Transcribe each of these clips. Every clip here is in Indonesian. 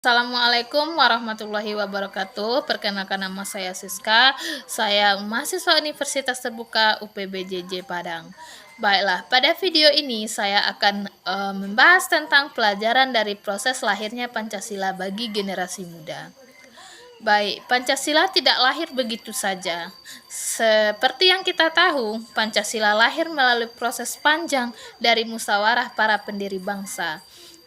Assalamualaikum warahmatullahi wabarakatuh. Perkenalkan, nama saya Siska. Saya mahasiswa Universitas Terbuka UPBJJ Padang. Baiklah, pada video ini saya akan membahas tentang pelajaran dari proses lahirnya Pancasila bagi generasi muda. Baik, Pancasila tidak lahir begitu saja. Seperti yang kita tahu, Pancasila lahir melalui proses panjang dari musyawarah para pendiri bangsa.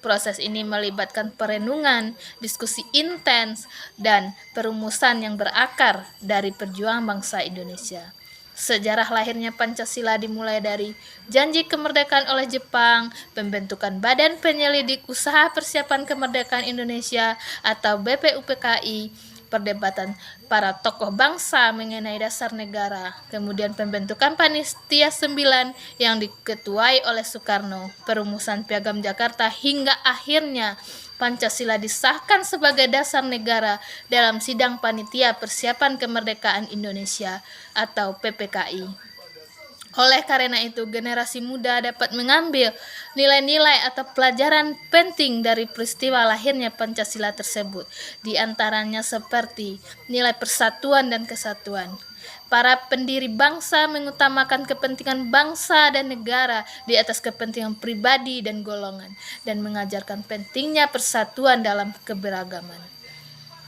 Proses ini melibatkan perenungan, diskusi intens, dan perumusan yang berakar dari perjuangan bangsa Indonesia. Sejarah lahirnya Pancasila dimulai dari janji kemerdekaan oleh Jepang, pembentukan Badan Penyelidik Usaha Persiapan Kemerdekaan Indonesia atau BPUPKI, perdebatan para tokoh bangsa mengenai dasar negara, kemudian pembentukan Panitia 9 yang diketuai oleh Soekarno, perumusan Piagam Jakarta, hingga akhirnya Pancasila disahkan sebagai dasar negara dalam Sidang Panitia Persiapan Kemerdekaan Indonesia atau PPKI. Oleh karena itu, generasi muda dapat mengambil nilai-nilai atau pelajaran penting dari peristiwa lahirnya Pancasila tersebut. Di antaranya seperti nilai persatuan dan kesatuan. Para pendiri bangsa mengutamakan kepentingan bangsa dan negara di atas kepentingan pribadi dan golongan, dan mengajarkan pentingnya persatuan dalam keberagaman.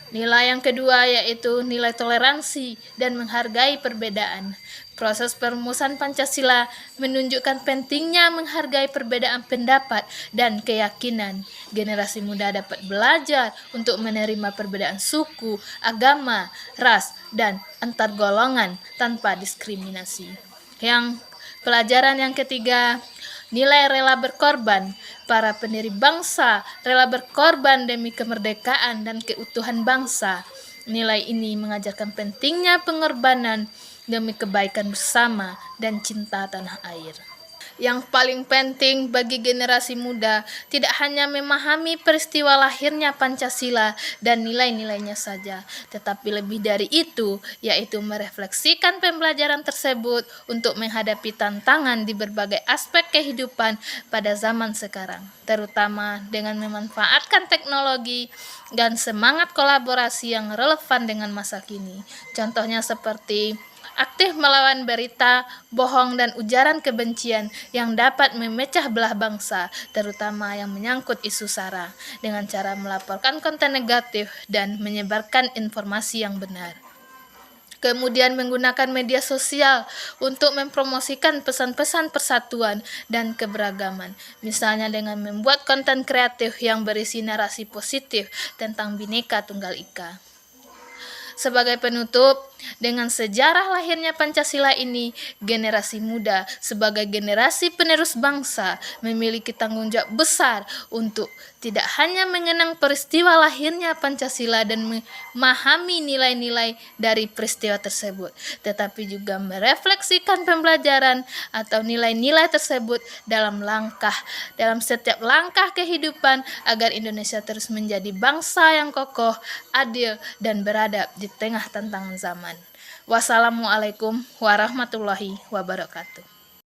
Nilai yang kedua yaitu nilai toleransi dan menghargai perbedaan. Proses perumusan Pancasila menunjukkan pentingnya menghargai perbedaan pendapat dan keyakinan. Generasi muda dapat belajar untuk menerima perbedaan suku, agama, ras, dan antar golongan tanpa diskriminasi. Pelajaran yang ketiga, nilai rela berkorban. Para pendiri bangsa rela berkorban demi kemerdekaan dan keutuhan bangsa. Nilai ini mengajarkan pentingnya pengorbanan demi kebaikan bersama dan cinta tanah air. Yang paling penting bagi generasi muda tidak hanya memahami peristiwa lahirnya Pancasila dan nilai-nilainya saja, tetapi lebih dari itu, yaitu merefleksikan pembelajaran tersebut untuk menghadapi tantangan di berbagai aspek kehidupan pada zaman sekarang, terutama dengan memanfaatkan teknologi dan semangat kolaborasi yang relevan dengan masa kini. Contohnya seperti aktif melawan berita, bohong, dan ujaran kebencian yang dapat memecah belah bangsa, terutama yang menyangkut isu SARA, dengan cara melaporkan konten negatif dan menyebarkan informasi yang benar. Kemudian menggunakan media sosial untuk mempromosikan pesan-pesan persatuan dan keberagaman, misalnya dengan membuat konten kreatif yang berisi narasi positif tentang Bhinneka Tunggal Ika. Sebagai penutup, dengan sejarah lahirnya Pancasila ini, generasi muda sebagai generasi penerus bangsa memiliki tanggung jawab besar untuk tidak hanya mengenang peristiwa lahirnya Pancasila dan memahami nilai-nilai dari peristiwa tersebut, tetapi juga merefleksikan pembelajaran atau nilai-nilai tersebut dalam setiap langkah kehidupan agar Indonesia terus menjadi bangsa yang kokoh, adil, dan beradab di tengah tantangan zaman. Wassalamualaikum warahmatullahi wabarakatuh.